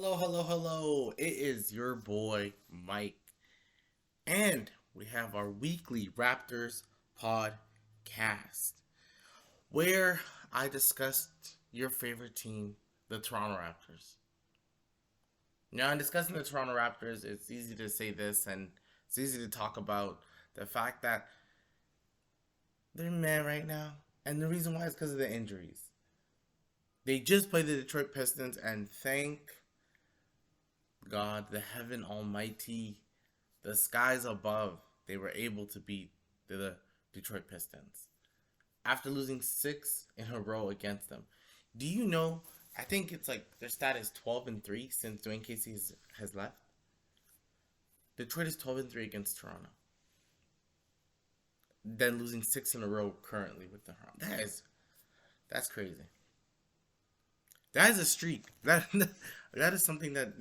Hello, hello, hello. It is your boy, Mike. And we have our weekly Raptors podcast where I discussed your favorite team, the Toronto Raptors. Now, in discussing the Toronto Raptors, it's easy to say this and it's easy to talk about the fact that they're mad right now. And the reason why is because of the injuries. They just played the Detroit Pistons, and thank God, the heaven almighty, the skies above, they were able to beat the Detroit Pistons after losing six in a row against them. Do you know? I think it's like their stat is 12-3 since Dwayne Casey has left. Detroit is 12-3 against Toronto. Then losing six in a row currently with the that's crazy. That is a streak. That is something that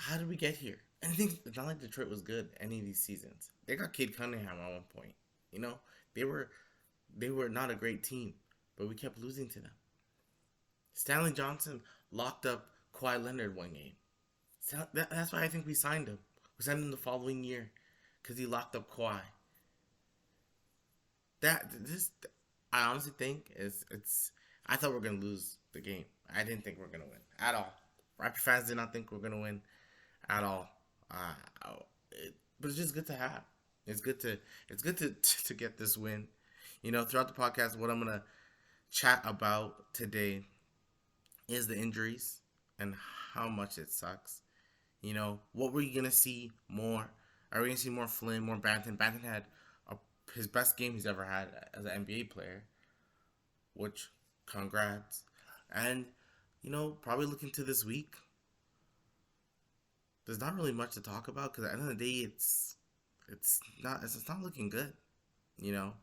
how did we get here? And I think it's not like Detroit was good any of these seasons. They got Cade Cunningham at one point. You know, they were they were not a great team, but we kept losing to them. Stanley Johnson locked up Kawhi Leonard one game. So that's why I think we signed him. We signed him the following year because he locked up Kawhi. That this I honestly think is it's. I thought we were gonna lose the game. I didn't think we were gonna win at all. Raptor fans did not think we were gonna win at all. But it's just good to have. It's good to to get this win. Throughout the podcast, what I'm gonna chat about today is the injuries and how much it sucks. What we're gonna see more? Are we gonna see more Flynn, more Banton? Banton had his best game he's ever had as an NBA player, which congrats. And probably looking to this week, there's not really much to talk about because at the end of the day, it's not looking good. You know,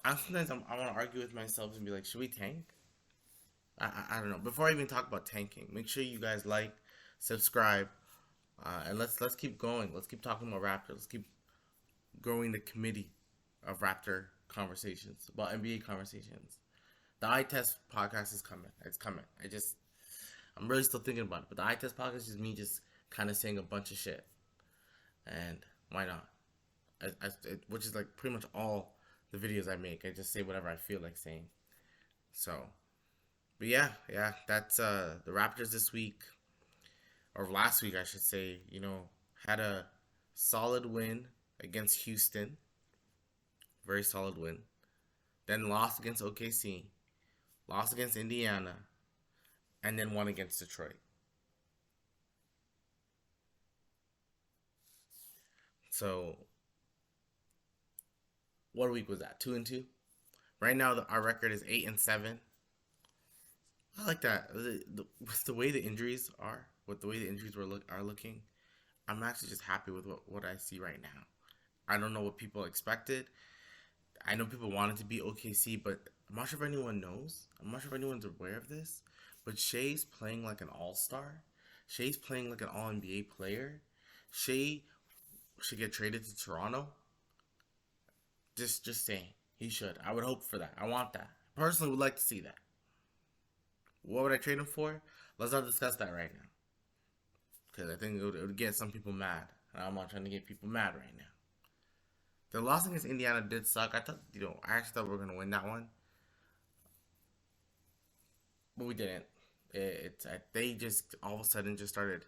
I want to argue with myself and be like, should we tank? I don't know. Before I even talk about tanking, make sure you guys like, subscribe, and let's keep going. Let's keep talking about Raptors. Let's keep growing the committee of Raptor conversations about NBA conversations. The eye test podcast is coming. It's coming. I'm really still thinking about it. But the eye test podcast is me just kind of saying a bunch of shit, and why not? Which is like pretty much all the videos I make. I just say whatever I feel like saying. So, but yeah, that's the Raptors this week, or last week I should say. Had a solid win against Houston, very solid win. Then lost against OKC, lost against Indiana, and then won against Detroit. So, what week was that? 2-2. Right now, our record is 8-7. I like that. With the way the injuries are, with the way the injuries are looking, I'm actually just happy with what I see right now. I don't know what people expected. I know people wanted to be OKC, but I'm not sure if anyone knows. I'm not sure if anyone's aware of this. But Shea's playing like an all-star. Shea's playing like an all-NBA player. Shea should get traded to Toronto. Just saying. He should. I would hope for that. I want that. Personally would like to see that. What would I trade him for? Let's not discuss that right now. Because I think it would get some people mad. And I'm not trying to get people mad right now. The loss against Indiana did suck. I actually thought we were going to win that one. But we didn't. They just all of a sudden just started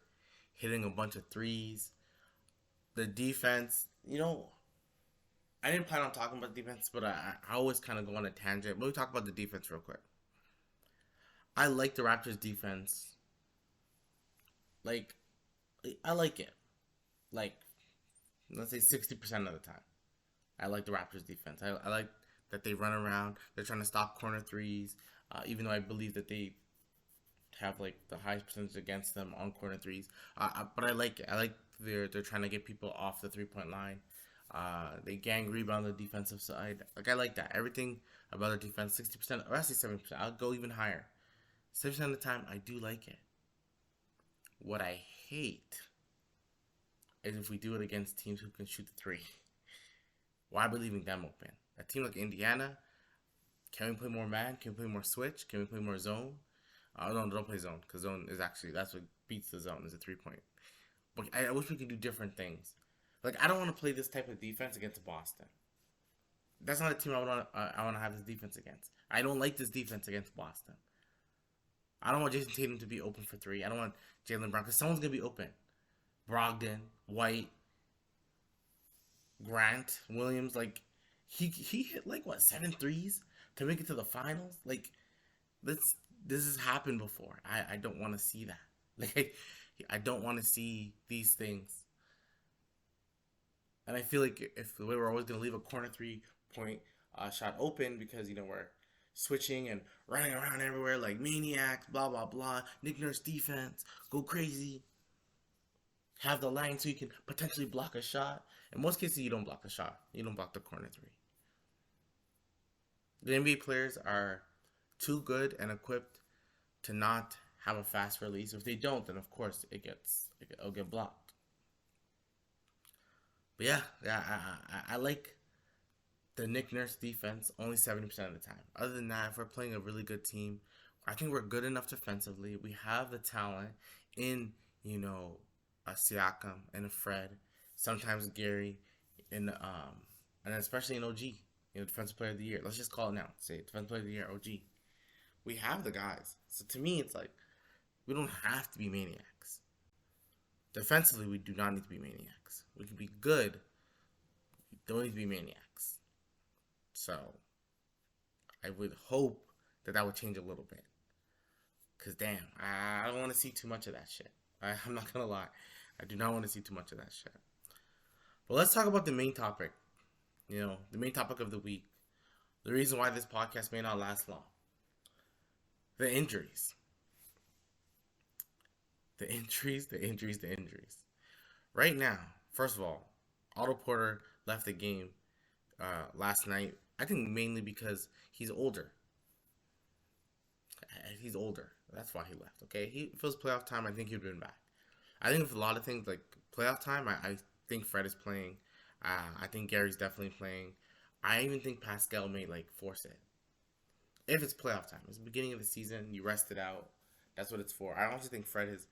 hitting a bunch of threes. The defense, I didn't plan on talking about defense, but I always kind of go on a tangent. Let me talk about the defense real quick. I like the Raptors defense. Like, I like it. Like, let's say 60% of the time. I like the Raptors defense. I like that they run around. They're trying to stop corner threes. Even though I believe that they have like the highest percentage against them on corner threes. But I like it. I like they're trying to get people off the 3-point line. They gang rebound the defensive side. Like I like that. Everything about the defense, 60%, or actually 70%. I'll go even higher. 70% of the time, I do like it. What I hate is if we do it against teams who can shoot the three. Why are we leaving them open? A team like Indiana, can we play more man? Can we play more switch? Can we play more zone? No, don't play zone because zone is actually that's what beats the zone is a 3 point. But I wish we could do different things. Like I don't want to play this type of defense against Boston. That's not a team I want to have this defense against. I don't like this defense against Boston. I don't want Jason Tatum to be open for three. I don't want Jaylen Brown because someone's gonna be open. Brogdon, White, Grant, Williams. Like he hit like what 7 threes to make it to the finals. Like this has happened before. I don't want to see that. Like I don't want to see these things. And I feel like if the way we're always gonna leave a corner 3 point shot open because we're switching and running around everywhere like maniacs, blah blah blah. Nick Nurse defense, go crazy. Have the line so you can potentially block a shot. In most cases, you don't block the shot. You don't block the corner three. The NBA players are too good and equipped to not have a fast release. If they don't, then of course it'll get blocked. But yeah, I like the Nick Nurse defense only 70% of the time. Other than that, if we're playing a really good team, I think we're good enough defensively. We have the talent in a Siakam and a Fred, sometimes Gary, and especially in OG, Defensive Player of the Year. Let's just call it now. Say Defensive Player of the Year, OG. We have the guys. So to me, it's like we don't have to be maniacs. Defensively, we do not need to be maniacs. We can be good. We don't need to be maniacs. So I would hope that would change a little bit. Because damn, I don't want to see too much of that shit. I'm not going to lie. I do not want to see too much of that shit. But let's talk about the main topic. The main topic of the week. The reason why this podcast may not last long. The injuries. The injuries. Right now, first of all, Otto Porter left the game last night. I think mainly because he's older. He's older. That's why he left. Okay, if it was playoff time, I think he'd been back. I think with a lot of things like playoff time, I think Fred is playing. I think Gary's definitely playing. I even think Pascal may force it. If it's playoff time, it's the beginning of the season. You rest it out. That's what it's for. I also think Fred is,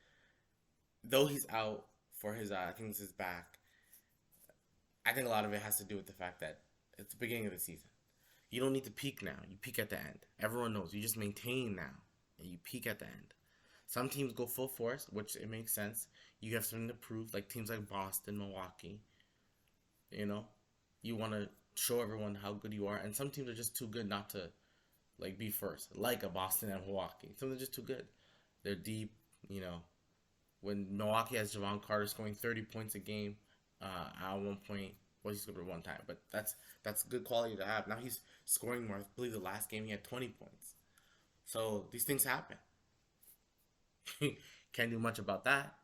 though he's out for his, I think it's his back. I think a lot of it has to do with the fact that it's the beginning of the season. You don't need to peak now. You peak at the end. Everyone knows. You just maintain now, and you peak at the end. Some teams go full force, which it makes sense. You have something to prove, like teams like Boston, Milwaukee. You want to show everyone how good you are, and some teams are just too good not to be first, like a Boston and Milwaukee. Some are just too good. They're deep. When Milwaukee has Javon Carter scoring 30 points a game, at one point, he scored one time, but that's good quality to have. Now he's scoring more. I believe the last game he had 20 points. So these things happen. Can't do much about that.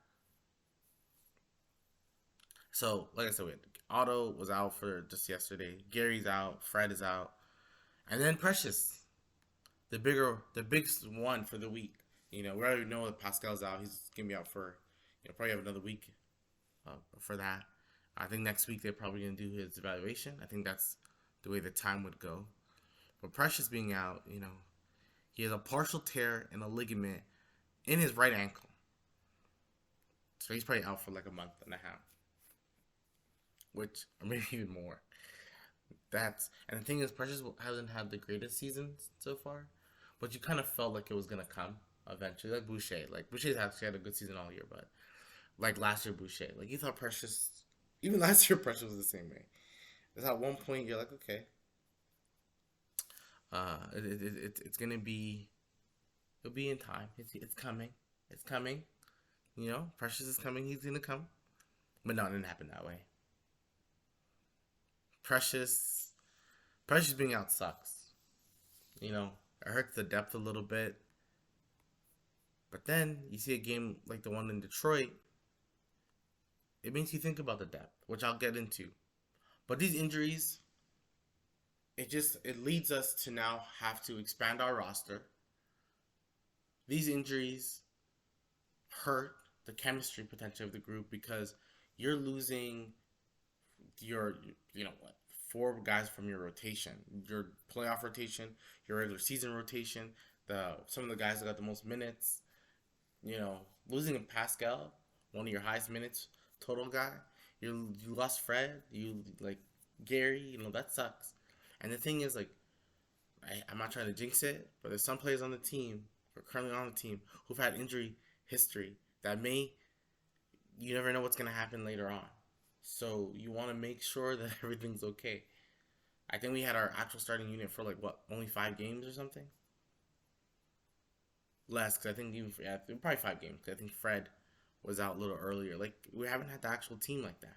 So, like I said, Otto was out for just yesterday. Gary's out. Fred is out. And then Precious, the biggest one for the week. We already know that Pascal's out. He's going to be out for, probably have another week for that. I think next week they're probably going to do his evaluation. I think that's the way the time would go. But Precious being out, he has a partial tear in a ligament in his right ankle. So he's probably out for a month and a half. Which, or maybe even more. And the thing is, Precious hasn't had the greatest season so far. But you kind of felt like it was going to come eventually. Like Boucher. Boucher's actually had a good season all year, but last year Boucher. You thought Precious, even last year Precious was the same way. There's at one point you're like, okay. It's going to be, it'll be in time. It's coming. It's coming. Precious is coming. He's going to come. But no, it didn't happen that way. Precious being out sucks. It hurts the depth a little bit. But then you see a game like the one in Detroit, it makes you think about the depth, which I'll get into. But these injuries, it leads us to now have to expand our roster. These injuries hurt the chemistry potential of the group because you're losing your 4 guys from your rotation, your playoff rotation, your regular season rotation. the some of the guys that got the most minutes. You know, losing a Pascal, one of your highest minutes total guy. You lost Fred. You like Gary. You know that sucks. And the thing is, like, I'm not trying to jinx it, but there's some players on the team, or currently on the team, who've had injury history that may you never know what's gonna happen later on. So you want to make sure that everything's okay. I think we had our actual starting unit for like what, only 5 games or something. Less, because I think even yeah, probably 5 games. Cause I think Fred was out a little earlier. Like we haven't had the actual team like that.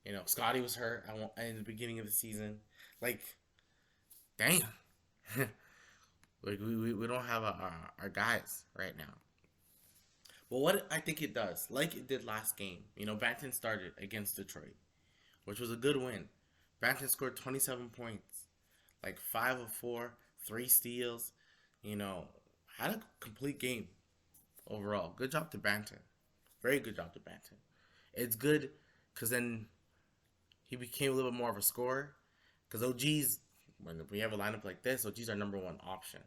You know, Scotty was hurt in the beginning of the season. Like, damn. Like we don't have our guys right now. But what I think it does, like it did last game, you know, Banton started against Detroit, which was a good win. Banton scored 27 points, like 5 of 4, 3 steals, you know, had a complete game overall. Good job to Banton. Very good job to Banton. It's good because then he became a little bit more of a scorer. Because OG's, when we have a lineup like this, OG's our number one option,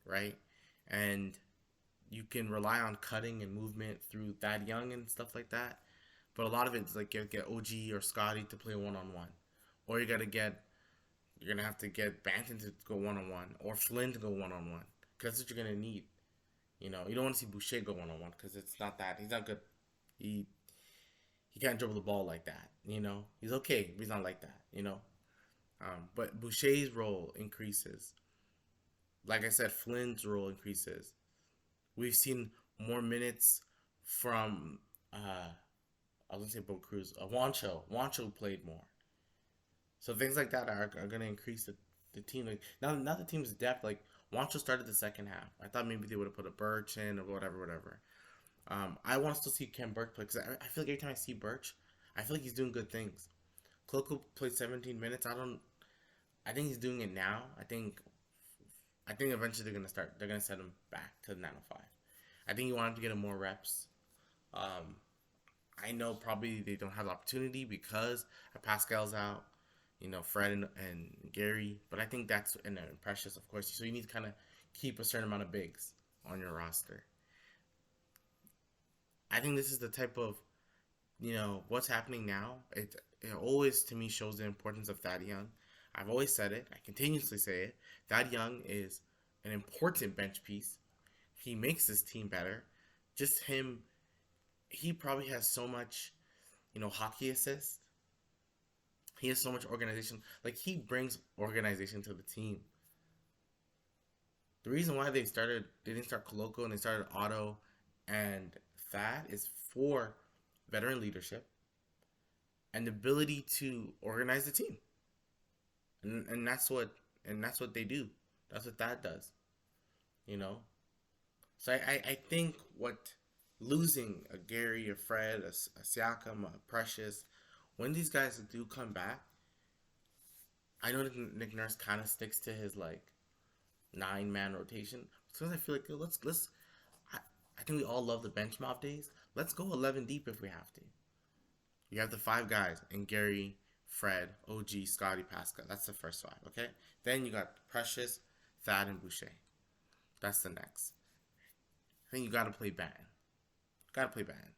right? And you can rely on cutting and movement through Thad Young and stuff like that. But a lot of it's like you get OG or Scotty to play one on one, or you're gonna have to get Banton to go one on one, or Flynn to go one on one, because that's what you're gonna need. You know, you don't want to see Boucher go one on one because it's not that he's not good. He he can't dribble the ball like that. You know, he's okay, but he's not like that. You know, but Boucher's role increases. Like I said, Flynn's role increases. We've seen more minutes from I was gonna say Bo Cruz, Wancho. Wancho played more, so things like that are gonna increase the team. Like now the team's depth. Like Wancho started the second half. I thought maybe they would have put a Birch in or whatever. I want to still see Ken Birch play because I feel like every time I see Birch, I feel like he's doing good things. Kloko played 17 minutes. I think he's doing it now. I think eventually they're gonna start. They're gonna set him back to the 905. I think he wanted to get him more reps. Um, I know probably they don't have the opportunity because Pascal's out. You know, Fred and Gary, but I think that's and Precious, of course. So you need to kind of keep a certain amount of bigs on your roster. I think this is the type of what's happening now. It always to me shows the importance of Thad Young. I've always said it. I continuously say it. Thad Young is an important bench piece. He makes this team better. Just him, he probably has so much, hockey assist. He has so much organization. Like he brings organization to the team. The reason why they didn't start Coloco and they started Otto and Thad is for veteran leadership and the ability to organize the team. And that's what they do. That's what Thad does. You know? So I think what losing a Gary, a Fred, a Siakam, a Precious, when these guys do come back, I know Nick Nurse kind of sticks to his like 9-man rotation. Because I feel like let's I think we all love the bench mob days. Let's go 11 deep if we have to. You have the 5 guys and Gary, Fred, OG, Scotty, Pascal. That's the first 5, okay? Then you got Precious, Thad, and Boucher. That's the next. I think you got to play Batten. Got to play Batten.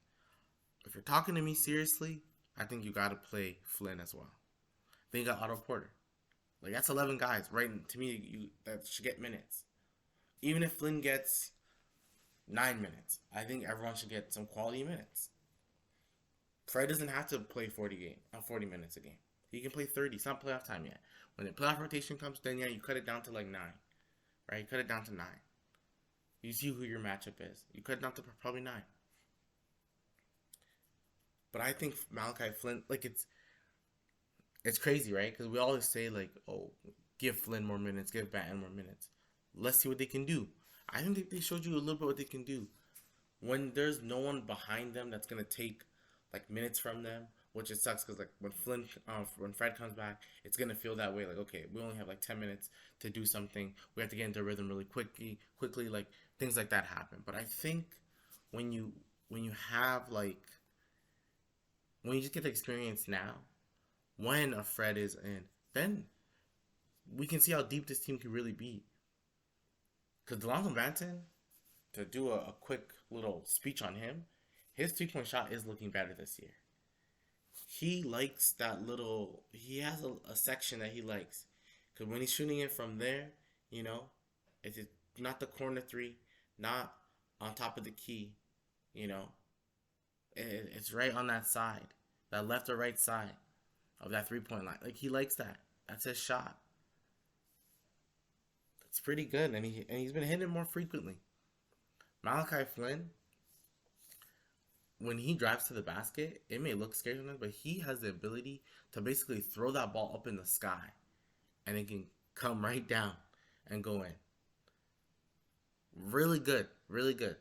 If you're talking to me seriously, I think you got to play Flynn as well. Then you got Otto Porter. Like that's 11 guys, right? To me, that should get minutes. Even if Flynn gets 9 minutes, I think everyone should get some quality minutes. Fred doesn't have to play 40 minutes a game. He can play 30. It's not playoff time yet. When the playoff rotation comes, then yeah, you cut it down to like 9, right? You cut it down to 9. You see who your matchup is. You cut it down to probably 9. But I think Malachi Flynn, like it's crazy, right? Because we always say like, oh, give Flynn more minutes, give Batten more minutes. Let's see what they can do. I think they showed you a little bit what they can do. When there's no one behind them that's gonna take like minutes from them, which it sucks because like when Fred comes back, it's gonna feel that way. Like okay, we only have like 10 minutes to do something. We have to get into rhythm really quickly. Like things like that happen. But I think when you have like when you just get the experience now, when a Fred is in, then we can see how deep this team can really be. Because Delonte Banton, to do a quick little speech on him, his 3 point shot is looking better this year. He likes that little. He has a section that he likes, because when he's shooting it from there, you know, it's not the corner three, not on top of the key, you know, it's right on that side, that left or right side of that 3 point line. Like he likes that. That's his shot. It's pretty good, and he's been hitting it more frequently. Malachi Flynn, when he drives to the basket, it may look scary sometimes, but he has the ability to basically throw that ball up in the sky, and it can come right down and go in. Really good, really good.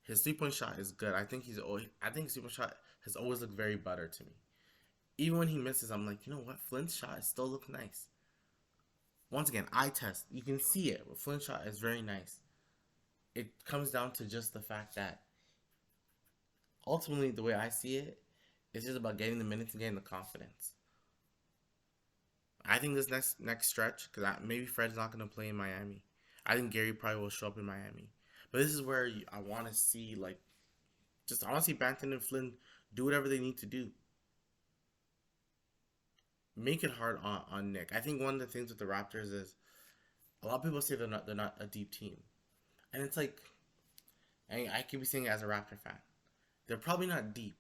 His 3 point shot is good. I think his 3 point shot has always looked very better to me. Even when he misses, I'm like, you know what? Flynn's shot still looks nice. Once again, eye test. You can see it. Flynn's shot is very nice. It comes down to just the fact that ultimately, the way I see it, it's just about getting the minutes and getting the confidence. I think this next stretch, because maybe Fred's not going to play in Miami. I think Gary probably will show up in Miami. But this is where I want to see, like, just I want to see Banton and Flynn do whatever they need to do. Make it hard on Nick. I think one of the things with the Raptors is a lot of people say they're not a deep team, and it's like I keep saying it as a Raptor fan. They're probably not deep,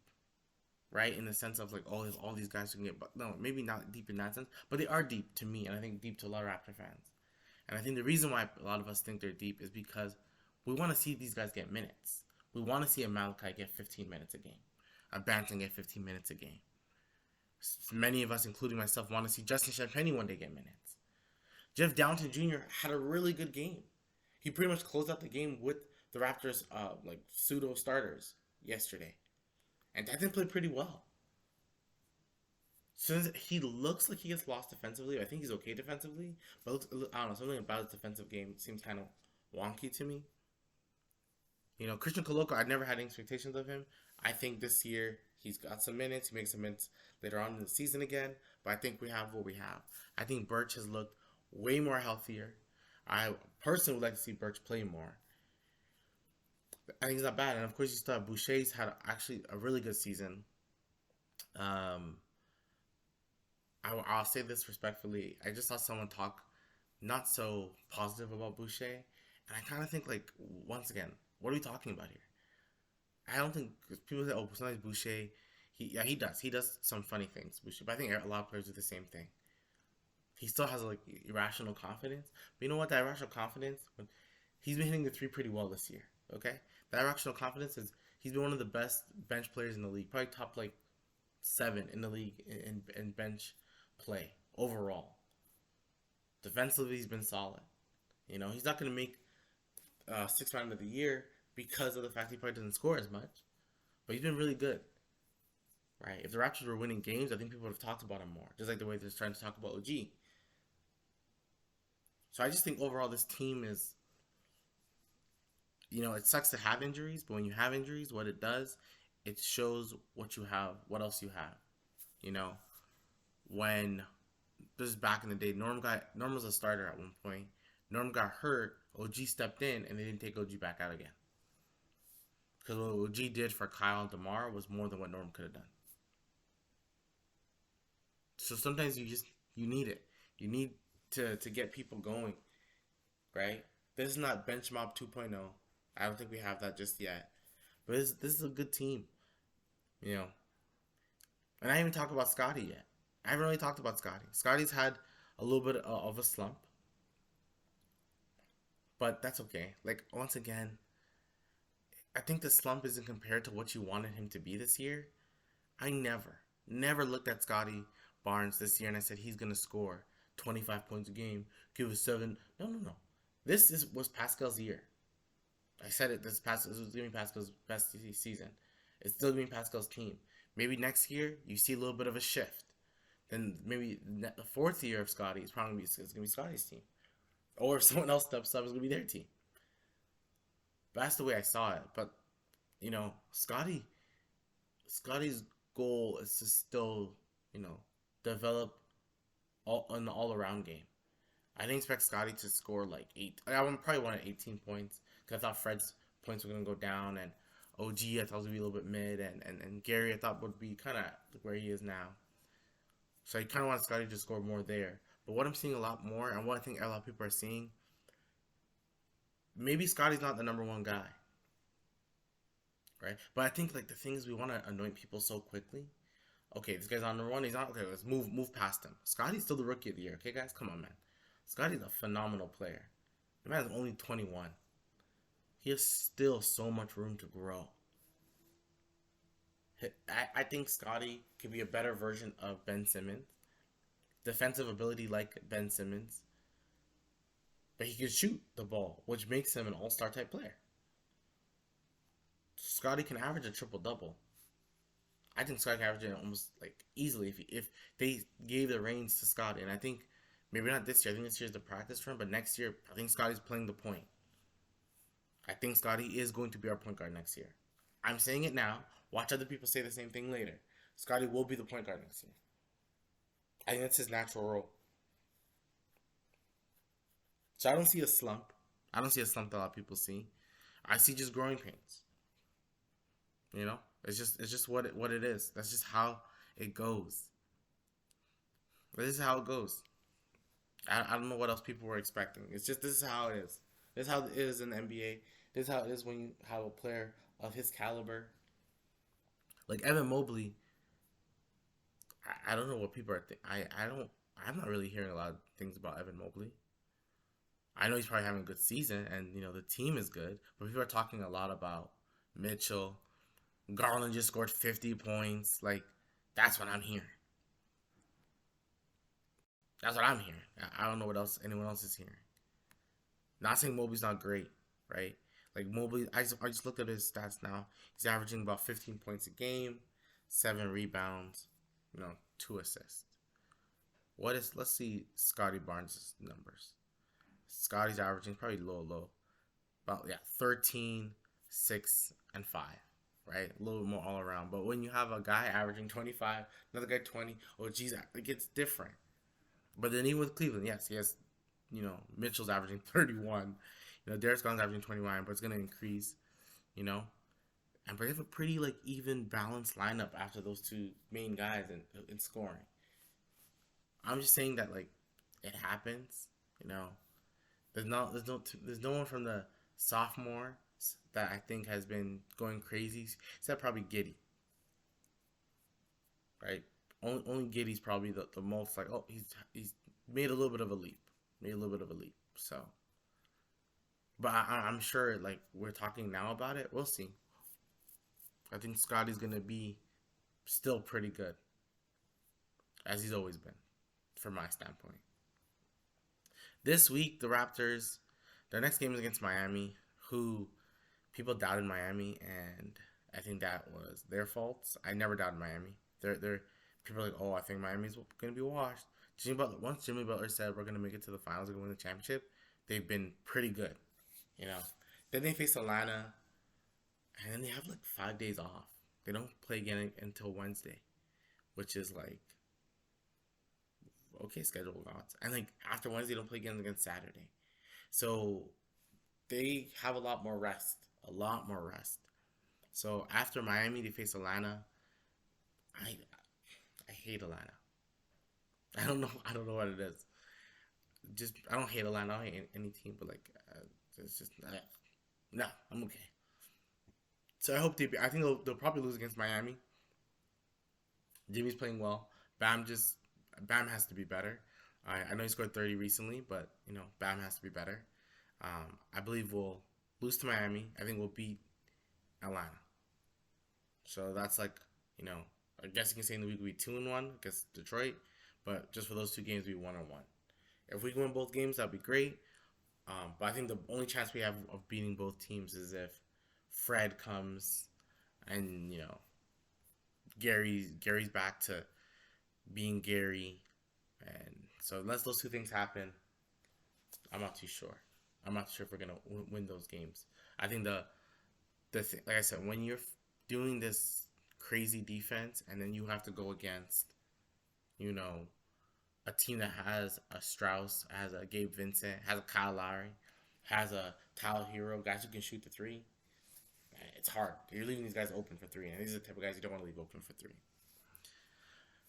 right? In the sense of like, oh, if all these guys can get, but no, maybe not deep in that sense, but they are deep to me, and I think deep to a lot of Raptor fans. And I think the reason why a lot of us think they're deep is because we want to see these guys get minutes. We want to see a Malachi get 15 minutes a game, a Banton get 15 minutes a game. Many of us, including myself, want to see Justin Champagnie one day get minutes. Jeff Downton Jr. had a really good game. He pretty much closed out the game with the Raptors, like pseudo starters yesterday, and Dyson played pretty well. Since he looks like he gets lost defensively, I think he's okay defensively, but I don't know, something about his defensive game seems kind of wonky to me. You know, Christian Koloko, I never had any expectations of him. I think this year he's got some minutes. He makes some minutes later on in the season again, but I think we have what we have. I think Birch has looked way more healthier. I personally would like to see Birch play more. I think he's not bad, and of course you still have Boucher's had actually a really good season. I'll say this respectfully. I just saw someone talk not so positive about Boucher, and I kind of think like once again, what are we talking about here? I don't think people say, oh, sometimes Boucher, he does some funny things, Boucher, but I think a lot of players do the same thing. He still has like irrational confidence, but you know what? That irrational confidence, when he's been hitting the three pretty well this year. Okay, that irrational confidence is he's been one of the best bench players in the league, probably top like 7 in the league in bench play overall. Defensively, he's been solid. You know, he's not going to make 6th man of the year because of the fact he probably doesn't score as much, but he's been really good. Right? If the Raptors were winning games, I think people would have talked about him more, just like the way they're trying to talk about OG. So I just think overall this team is, you know, it sucks to have injuries, but when you have injuries, what it does, it shows what you have, what else you have. You know, when this is back in the day, Norm was a starter at one point. Norm got hurt, OG stepped in, and they didn't take OG back out again. Because what OG did for Kyle and DeMar was more than what Norm could have done. So sometimes you need it. You need to get people going, right? This is not bench mob 2.0. I don't think we have that just yet. But this is a good team, you know. And I haven't talked about Scotty yet. I haven't really talked about Scotty. Scotty's had a little bit of a slump. But that's okay. Like, once again, I think the slump isn't compared to what you wanted him to be this year. I never looked at Scotty Barnes this year and I said he's going to score 25 points a game, give us 7. No. This was Pascal's year. I said it. This was going to be Pascal's best season. It's still going to be Pascal's team. Maybe next year you see a little bit of a shift. Then maybe the 4th year of Scotty is probably going to be Scotty's team. Or if someone else steps up, it's going to be their team. But that's the way I saw it. But, you know, Scotty's goal is to still, you know, develop an all-around game. I didn't expect Scotty to score like eight. I would probably wanted 18 points because I thought Fred's points were gonna go down, and OG I thought was gonna be a little bit mid, and Gary I thought would be kind of where he is now. So I kind of want Scotty to score more there. But what I'm seeing a lot more, and what I think a lot of people are seeing, maybe Scotty's not the number one guy, right? But I think like the thing is we want to anoint people so quickly. Okay, this guy's on number one. He's not okay. Let's move past him. Scotty's still the rookie of the year. Okay, guys, come on, man. Scotty's a phenomenal player. The man's only 21. He has still so much room to grow. I think Scotty could be a better version of Ben Simmons. Defensive ability like Ben Simmons. But he can shoot the ball, which makes him an all-star type player. Scotty can average a triple-double. I think Scotty can average it almost like easily if they gave the reins to Scotty. And I think maybe not this year. I think this year's the practice run, but next year I think Scotty's playing the point. I think Scotty is going to be our point guard next year. I'm saying it now. Watch other people say the same thing later. Scotty will be the point guard next year. I think that's his natural role. So I don't see a slump. I don't see a slump that a lot of people see. I see just growing pains. You know, it's just what it is. That's just how it goes. This is how it goes. I don't know what else people were expecting. It's just this is how it is. This is how it is in the NBA. This is how it is when you have a player of his caliber. Like Evan Mobley, I don't know what people are. I'm not really hearing a lot of things about Evan Mobley. I know he's probably having a good season, and you know the team is good. But people are talking a lot about Mitchell. Garland just scored 50 points. Like that's what I'm hearing. That's what I'm hearing. I don't know what else anyone else is hearing. Not saying Mobley's not great, right? Like Mobley, I just looked at his stats now. He's averaging about 15 points a game, 7 rebounds, 2 assists. Let's see Scotty Barnes' numbers. Scotty's averaging probably low. About 13, 6, and 5. Right? A little bit more all around. But when you have a guy averaging 25, another guy 20, oh geez, it gets different. But then even with Cleveland, yes, he has, Mitchell's averaging 31. Darius Garland's averaging 29, but it's gonna increase, And they have a pretty even balanced lineup after those two main guys in scoring. I'm just saying that it happens, There's no one from the sophomore that I think has been going crazy, except probably Giddey. Right? Only Giddey's probably the most he's made a little bit of a leap. So, but I'm sure we're talking now about it. We'll see. I think Scotty's gonna be still pretty good, as he's always been, from my standpoint. This week, the Raptors, their next game is against Miami, who people doubted Miami, and I think that was their fault. I never doubted Miami. They're people are like, oh, I think Miami's going to be washed. Once Jimmy Butler said we're going to make it to the finals and win the championship, they've been pretty good, Then they face Atlanta, and then they have 5 days off. They don't play again until Wednesday, which is okay, schedule gods. And after Wednesday, they don't play again against Saturday. So they have a lot more rest. So after Miami, they face Atlanta. I hate Atlanta. I don't know what it is. I don't hate Atlanta. I don't hate any team, but it's just no. I'm okay. So I think they'll probably lose against Miami. Jimmy's playing well. Bam has to be better. I know he scored 30 recently, but Bam has to be better. I believe we'll lose to Miami. I think we'll beat Atlanta. So that's I guess you can say in the week we 2-1 against Detroit, but just for those 2 games we 1-1. If we win both games, that'd be great. But I think the only chance we have of beating both teams is if Fred comes and Gary's back to being Gary, and so unless those 2 things happen, I'm not too sure. I'm not sure if we're gonna win those games. I think the thing, like I said, when you're doing this crazy defense and then you have to go against, a team that has a Strauss, has a Gabe Vincent, has a Kyle Lowry, has a Tyler Hero, guys who can shoot the three, it's hard. You're leaving these guys open for three, and these are the type of guys you don't want to leave open for three.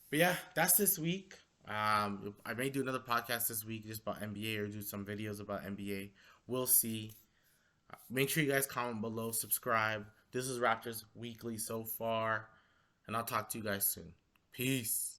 But yeah, that's this week. I may do another podcast this week just about NBA or do some videos about NBA. We'll see. Make sure you guys comment below, subscribe. This is Raptors Weekly so far, and I'll talk to you guys soon. Peace.